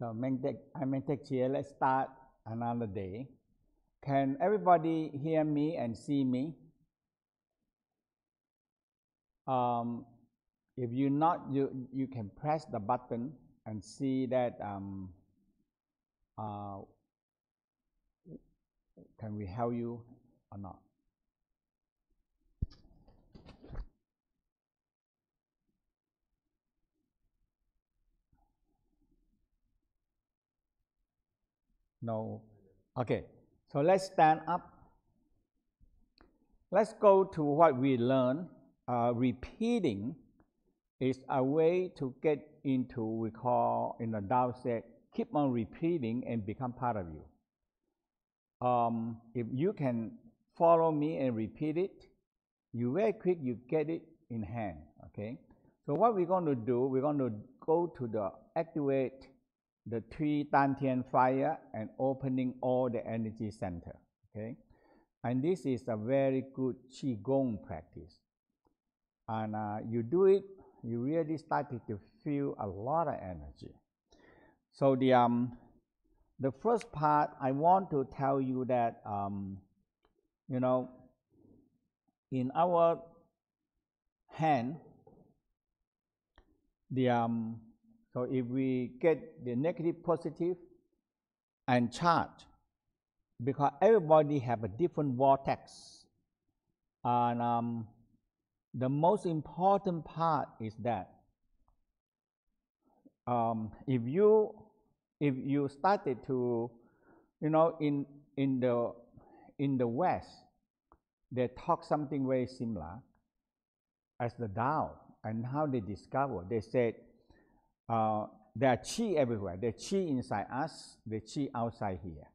So I'm Mantak Chia. Let's start another day. Can everybody hear me and see me? If you're not, you can press the button and see that can we help you or not? No. Okay. So let's stand up. Let's go to what we learned. Repeating is a way to get into, we call in the Tao said, keep on repeating and become part of you. If you can follow me and repeat it, you very quick, you get it in hand, okay? So what we're going to do, we're going to go to the activate the 3 Dantian fire and opening all the energy center, okay? And this is a very good Qigong practice. And you do it, you really started to feel a lot of energy. So the first part, I want to tell you that, you know, in our hand, so if we get the negative, positive, and charge, because everybody have a different vortex, and the most important part is that if you started to, you know, in the West, they talk something very similar as the Tao, and how they discover. They said there are Qi everywhere. There's Qi inside us, the Qi outside here.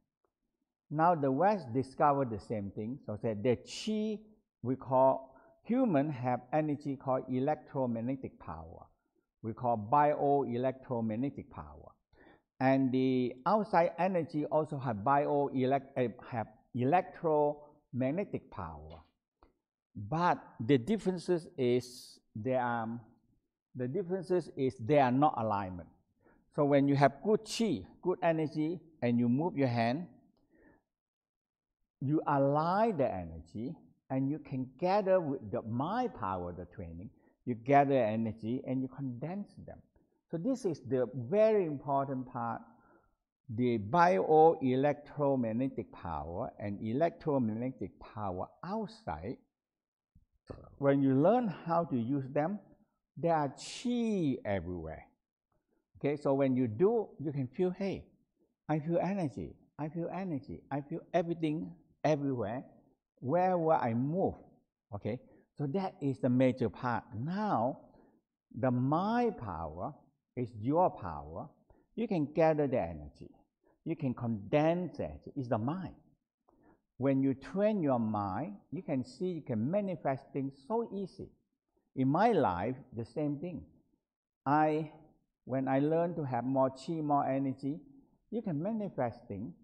Now the West discovered the same thing. So said the Qi, we call human have energy called electromagnetic power. We call bioelectromagnetic power. And the outside energy also have electromagnetic power. But the differences is they are not alignment. So when you have good Qi, good energy, and you move your hand, you align the energy, and you can gather with the mind power, the training, you gather energy and you condense them. So this is the very important part, the bioelectromagnetic power and electromagnetic power outside. When you learn how to use them, there are Qi everywhere. Okay, so when you do, you can feel, hey, I feel energy, I feel energy, I feel everything everywhere, wherever I move, okay? So that is the major part. Now, the mind power is your power. You can gather the energy. You can condense it. It's the mind. When you train your mind, you can see, you can manifest things so easy. In my life, the same thing. When I learn to have more Qi, more energy, you can manifest things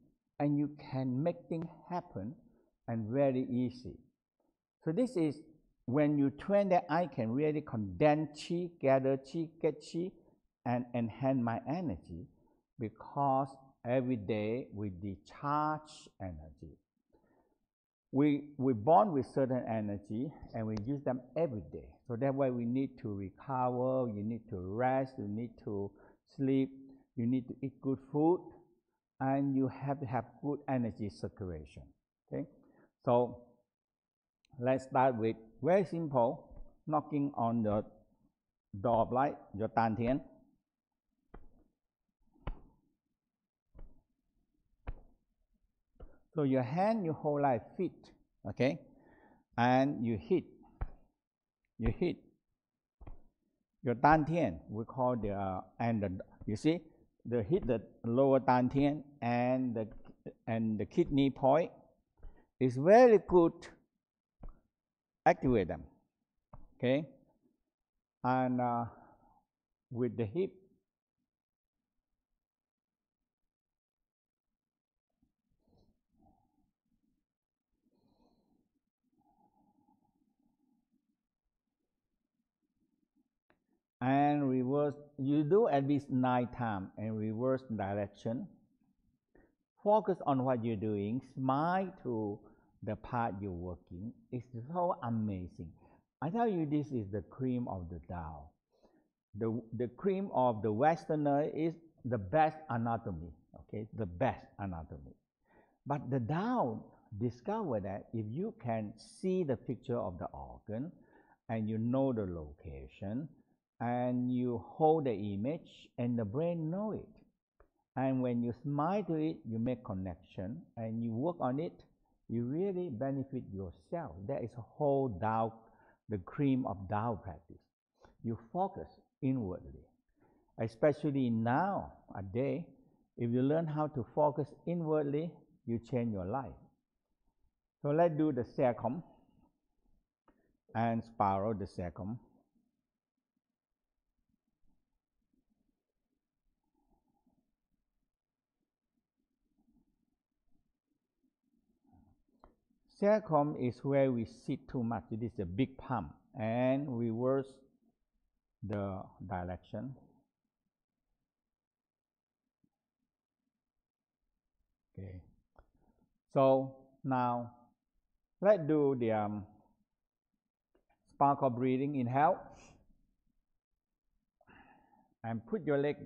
and you can make things happen and very easy. So this is when you train that I can really condense Qi, gather Qi, get Qi, and enhance my energy, because every day we discharge energy. We're born with certain energy and we use them every day. So that's why we need to recover, you need to rest, you need to sleep, you need to eat good food, and you have to have good energy circulation. Okay? So let's start with very simple, knocking on the door of light, your Dantian. So your hand, you hold like feet, okay? And you hit your Dantian, we call you see, hit the lower Dantian and the kidney point. It's very good, activate them, okay? And with the hip, and reverse So you do at least 9 times in reverse direction. Focus on what you're doing. Smile to the part you're working. It's so amazing. I tell you, this is the cream of the Tao. The cream of the Westerner is the best anatomy. Okay, the best anatomy. But the Tao discovered that if you can see the picture of the organ and you know the location and you hold the image and the brain know it, and when you smile to it, you make connection and you work on it, you really benefit yourself. That is a whole Tao, the cream of Tao practice. You focus inwardly, especially now a day. If you learn how to focus inwardly, you change your life. So let's do the circum and spiral the circum. Circum is where we sit too much. It is a big palm, and reverse the direction. Okay. So now let's do the sparkle breathing. Inhale and put your leg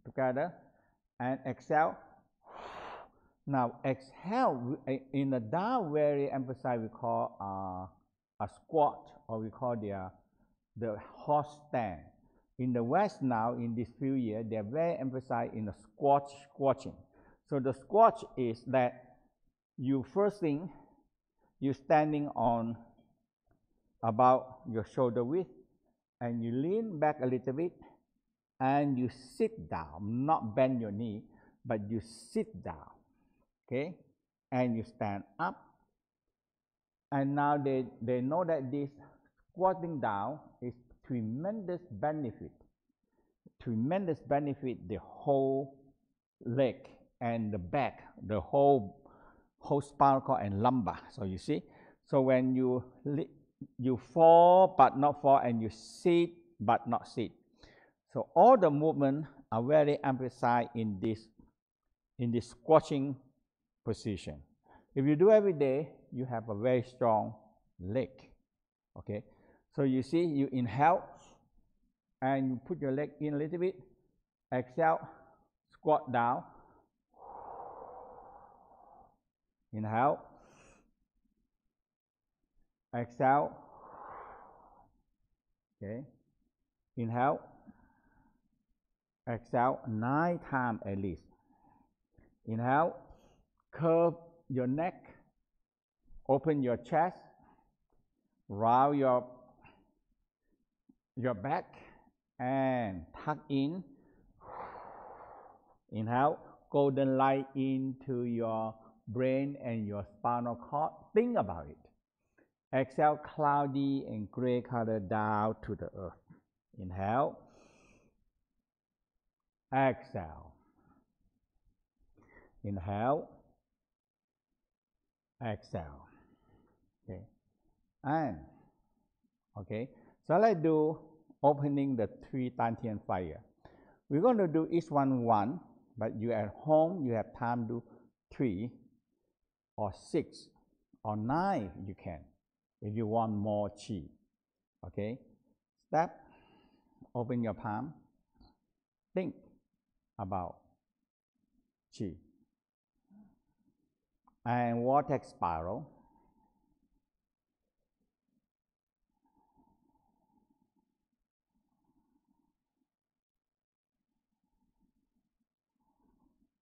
together and exhale. Now exhale in the Tao very emphasize we call a squat, or we call the horse stand. In the West now, in these few years, they are very emphasized in the squatching. So the squat is that you first thing, you're standing on about your shoulder width, and you lean back a little bit, and you sit down, not bend your knee, but you sit down, okay? And you stand up. And now they know that this squatting down is tremendous benefit the whole leg and the back, the whole spinal cord and lumbar. So you see, so when you fall but not fall, and you sit but not sit. So all the movements are very emphasized in this squatching position. If you do every day, you have a very strong leg. Okay, so you see, you inhale and you put your leg in a little bit, exhale, squat down, inhale, exhale, okay, inhale, exhale 9 times at least. Inhale, curve your neck, open your chest, round your back, and tuck in. Inhale, golden light into your brain and your spinal cord. Think about it. Exhale, cloudy and gray color down to the earth. Inhale, exhale. Inhale, exhale. Okay, and okay, so let's do opening the 3 Dantian fire. We're going to do each one, but you at home, you have time to do 3 or 6 or 9 you can, if you want more qi. Okay, step, open your palm, think about qi. And vortex spiral.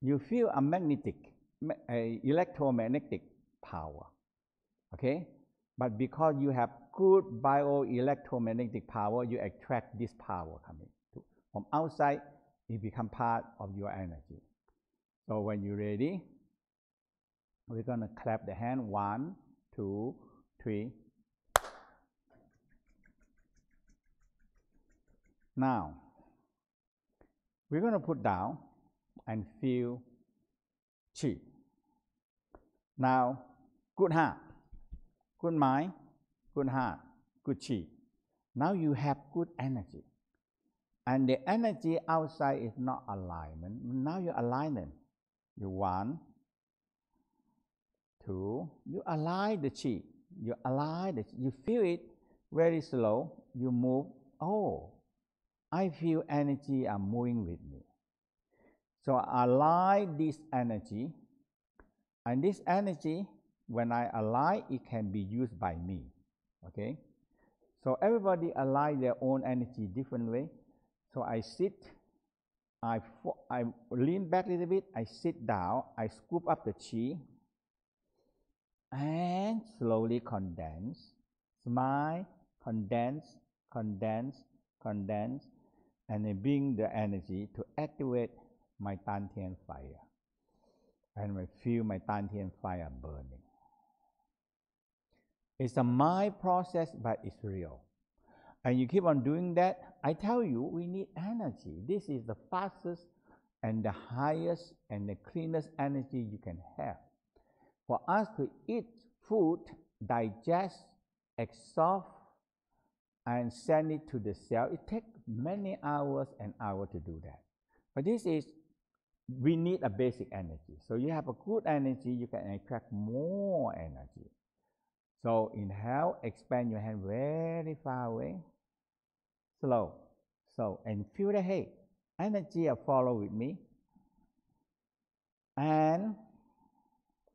You feel a electromagnetic power, okay? But because you have good bioelectromagnetic power, you attract this power coming from outside. It becomes part of your energy. So when you're ready, we're going to clap the hand. 1, 2, 3. Now, we're going to put down and feel qi. Now, good heart, good mind, good heart, good qi. Now you have good energy. And the energy outside is not alignment. Now you align them. You 1, 2, you align the chi. You align it. You feel it very slow. You move. Oh, I feel energy are moving with me. So I align this energy. And this energy, when I align, it can be used by me. Okay? So everybody align their own energy different way. So I sit, I lean back a little bit, I sit down, I scoop up the chi, and slowly condense, smile, condense, condense, condense, and I bring the energy to activate my Dantian fire. And I feel my Dantian fire burning. It's a mind process, but it's real. And you keep on doing that. I tell you, we need energy. This is the fastest and the highest and the cleanest energy you can have. For us to eat food, digest, absorb, and send it to the cell, it takes many hours and hours to do that. But this is, we need a basic energy. So you have a good energy, you can attract more energy. So inhale, expand your hand very far away. Slow, so, and feel the hey, energy follow with me, and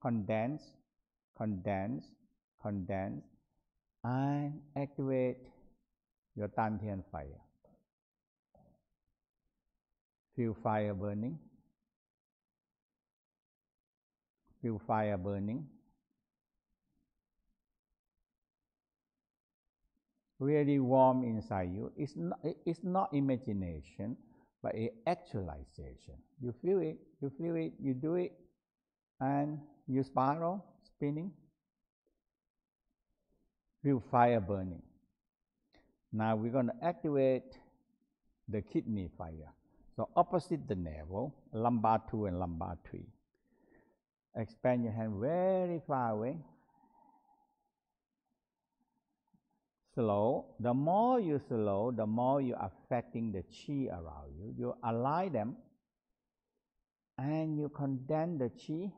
condense, condense, condense, and activate your Dantian fire. Feel fire burning, feel fire burning. Really warm inside you. It's not imagination, but a actualization. You feel it, you do it, and you spiral, spinning. Feel fire burning. Now we're going to activate the kidney fire. So opposite the navel, lumbar 2 and lumbar 3. Expand your hand very far away. Slow. The more you slow, the more you're affecting the chi around you. You align them, and you condense the chi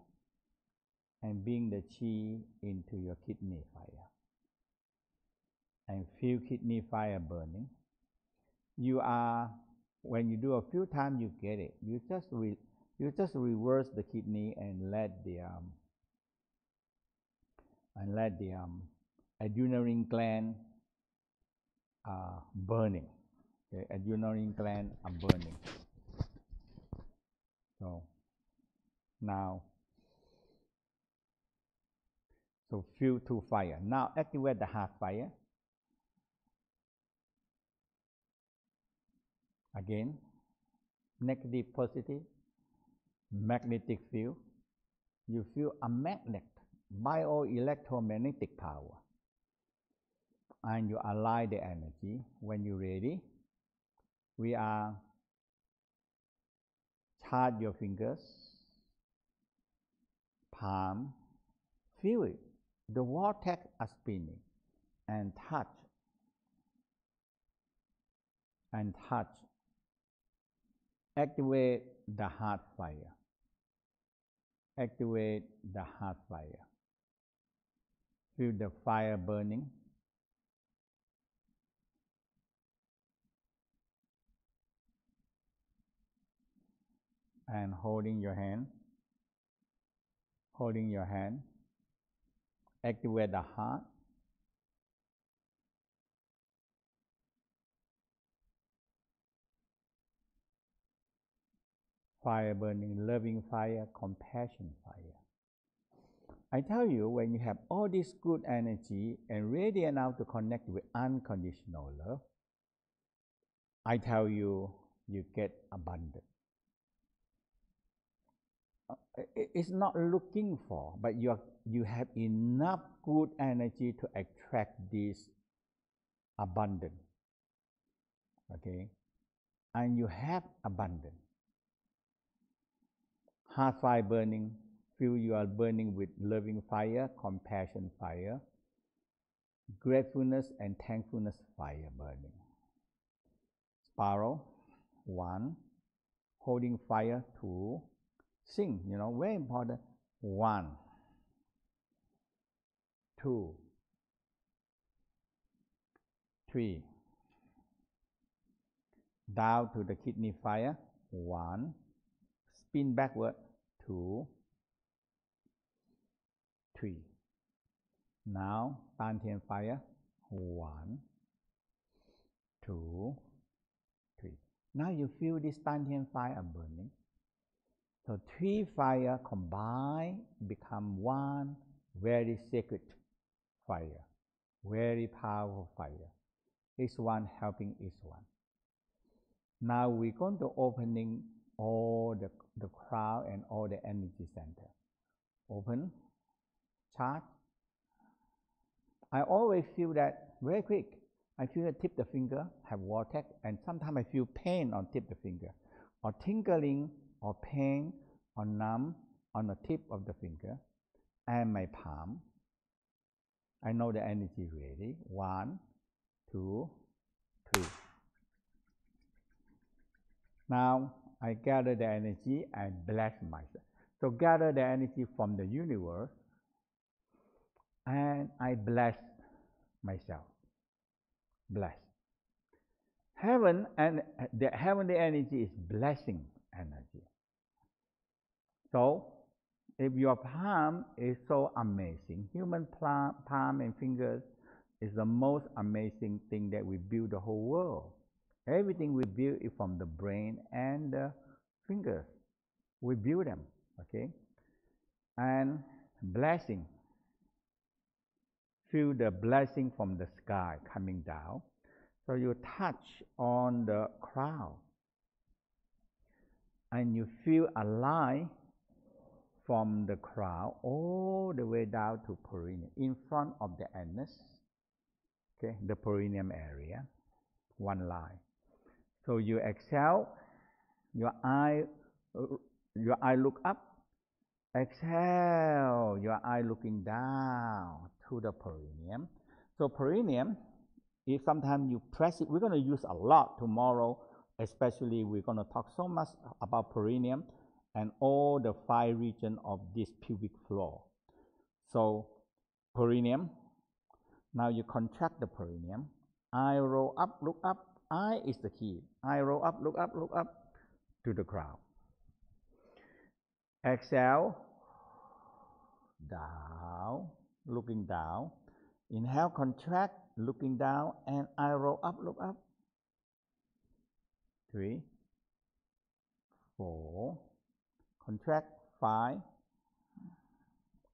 and bring the chi into your kidney fire. And feel kidney fire burning. You are, when you do a few times, you get it. You just reverse the kidney and let the adrenal gland burning. Okay, adrenal gland are burning. So now, so feel to fire. Now activate the heart fire. Again, negative, positive, magnetic field. You feel a magnet, bioelectromagnetic power. And you align the energy. When you're ready, we are charge your fingers, palm, feel it. The vortex are spinning, and touch, and touch. Activate the heart fire. Activate the heart fire. Feel the fire burning. And holding your hand, activate the heart. Fire burning, loving fire, compassion fire. I tell you, when you have all this good energy and ready enough to connect with unconditional love, I tell you, you get abundant. It's not looking for, but you have enough good energy to attract this abundance. Okay? And you have abundance. Heart fire burning, feel you are burning with loving fire, compassion fire, gratefulness and thankfulness fire burning. Spiral, 1, holding fire, 2, sing, very important, 1, 2, 3, down to the kidney fire, 1, spin backward, 2, 3. Now, Dantian fire, 1, 2, 3. Now you feel this Dantian fire burning. So 3 fire combine, become one very sacred fire, very powerful fire. Each one helping each one. Now we're going to opening all the crown and all the energy center. Open, charge. I always feel that very quick. I feel the tip of the finger have vortex, and sometimes I feel pain on tip of the finger, or tingling or pain or numb on the tip of the finger and my palm. I know the energy ready. 1, 2, 3. Now I gather the energy and bless myself. So gather the energy from the universe and I bless myself. Bless. Heaven and the heavenly energy is blessing energy. So if your palm is so amazing, human palm and fingers is the most amazing thing that we build the whole world. Everything we build is from the brain and the fingers. We build them, okay? And blessing. Feel the blessing from the sky coming down. So you touch on the crown and you feel a line from the crown all the way down to perineum, in front of the anus, okay, the perineum area, one line. So you exhale, your eye look up, exhale, your eye looking down to the perineum. So perineum, if sometimes you press it, we're going to use a lot tomorrow, especially we're going to talk so much about perineum and all the 5 regions of this pubic floor. So perineum, now you contract the perineum, eye roll up, look up, eye is the key, eye roll up to the crown. Exhale, down, looking down. Inhale, contract, looking down, and eye roll up, look up. 3, 4, contract, 5,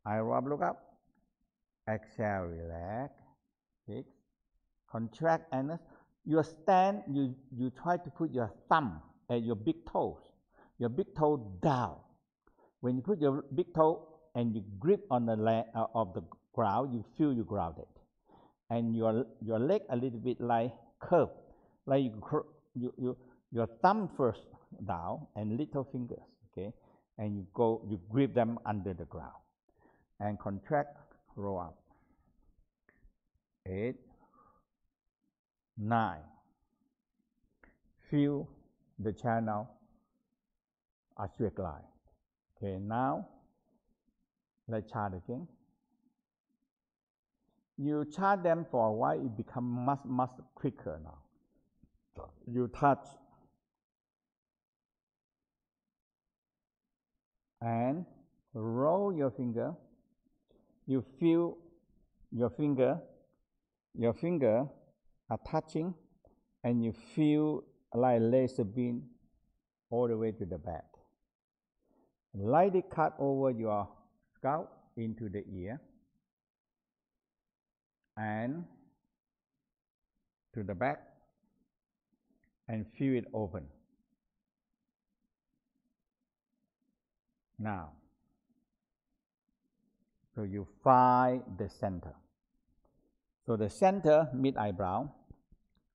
eye roll up, look up. Exhale, relax, 6, contract, anus. You stand, you try to put your thumb at your big toes, your big toe down. When you put your big toe and you grip on the leg of the ground, you feel you grounded. And your leg a little bit like curved, like your thumb first down and little fingers, okay? And you grip them under the ground. And contract, roll up. 8, 9. Feel the channel, a straight line. Okay, now let's chart again. You chart them for a while, it becomes much quicker now. You touch and roll your finger. You feel your finger are touching, and you feel like laser beam all the way to the back. Lightly cut over your scalp into the ear and to the back, and feel it open. Now, so you find the center. So the center, mid-eyebrow,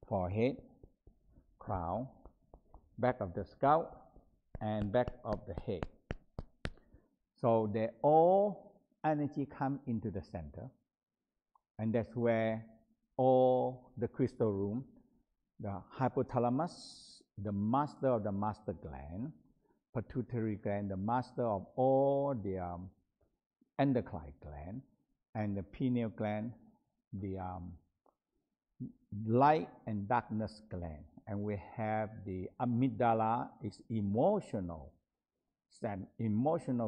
forehead, crown, back of the scalp, and back of the head. So they all energy come into the center, and that's where all the crystal room, the hypothalamus, the master of the master gland, pituitary gland, the master of all the endocrine gland, and the pineal gland, the light and darkness gland. And we have the amygdala, is emotional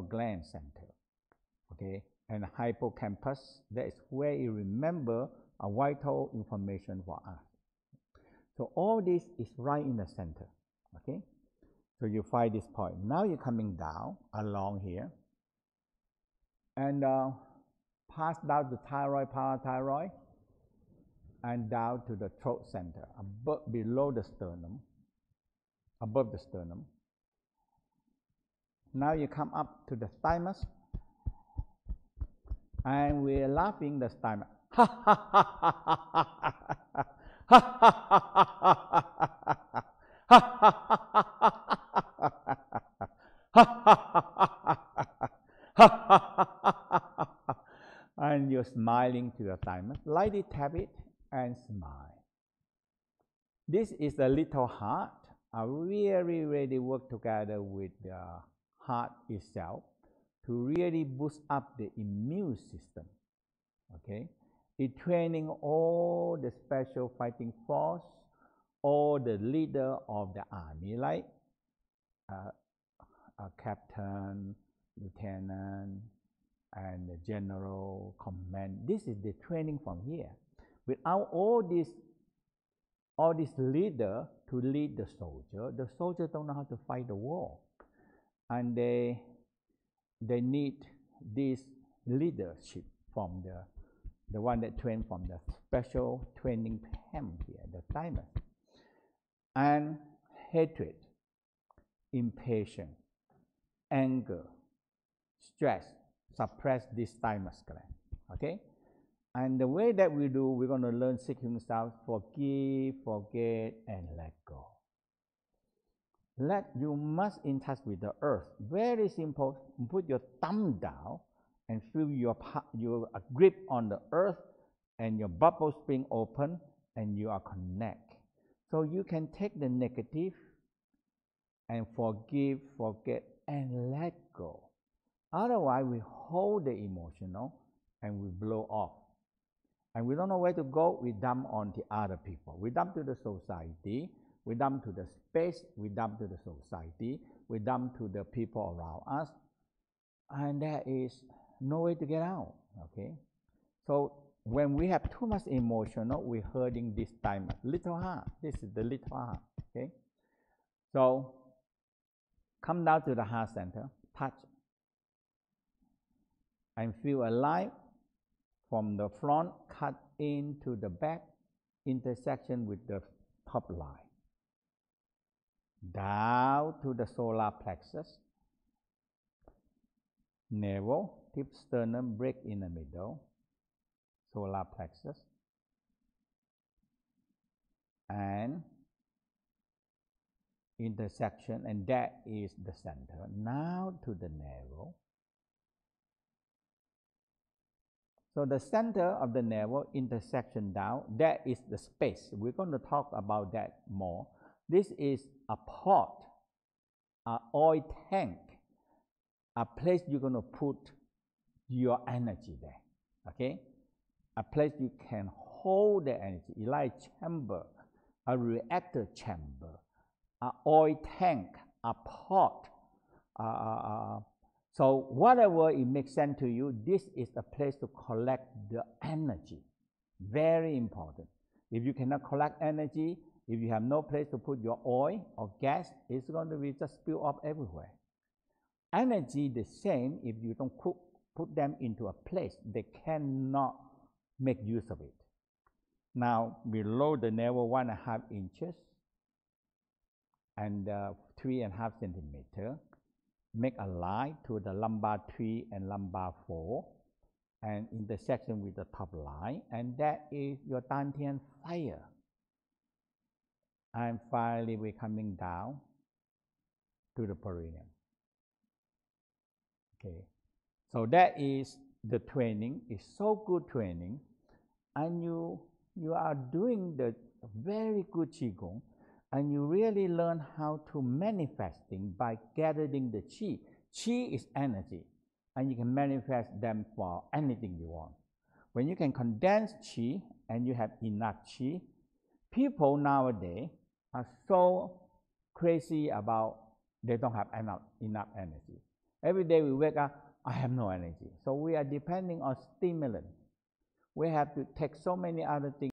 gland center, okay? And hippocampus, that is where you remember a vital information for us. So all this is right in the center, okay? So you find this point. Now you're coming down along here, and pass down the thyroid, parathyroid, and down to the throat center, below the sternum, above the sternum. Now you come up to the thymus, and we're laughing the thymus. And you're smiling to your thymus. Lightly tap it and smile. This is the little heart. I really work together with the heart itself to really boost up the immune system. Okay, it's training all the special fighting force, all the leader of the army, like a captain, lieutenant, and the general command. This is the training from here. Without all this leader to lead the soldier don't know how to fight the war, and they need this leadership from the one that trained from the special training camp here, the thymus. And hatred, impatience, anger, stress, suppress this thymus gland, okay? And the way that we do, we're going to learn 6 styles: forgive, forget, and let go. You must in touch with the earth. Very simple. Put your thumb down and feel your grip on the earth, and your bubble spring open, and you are connect. So you can take the negative and forgive, forget, and let go. Otherwise, we hold the emotional and we blow off. And we don't know where to go, we dump on the other people. We dump to the society, we dump to the space, we dump to the society, we dump to the people around us, and there is no way to get out, okay? So when we have too much emotional, we're hurting this time. Little heart, this is the little heart, okay? So come down to the heart center, touch, and feel alive. From the front, cut into the back, intersection with the top line. Down to the solar plexus, navel, tip sternum, break in the middle, solar plexus, and intersection, and that is the center. Now to the navel. So the center of the navel, intersection down, that is the space. We're going to talk about that more. This is a pot, an oil tank, a place you're going to put your energy there, okay? A place you can hold the energy, like a chamber, a reactor chamber, an oil tank, a pot, so whatever it makes sense to you, this is a place to collect the energy. Very important. If you cannot collect energy, if you have no place to put your oil or gas, it's going to be just spill up everywhere. Energy the same. If you don't put them into a place, they cannot make use of it. Now below the navel, 1.5 inches and 3.5 centimeters. Make a line to the lumbar 3 and lumbar 4, and intersection with the top line, and that is your Dantian fire. And finally, we're coming down to the perineum. Okay, so that is the training. It's so good training, and you are doing the very good Qigong, and you really learn how to manifesting by gathering the qi. Qi is energy, and you can manifest them for anything you want. When you can condense qi and you have enough qi, people nowadays are so crazy about they don't have enough energy. Every day we wake up, I have no energy. So we are depending on stimulant. We have to take so many other things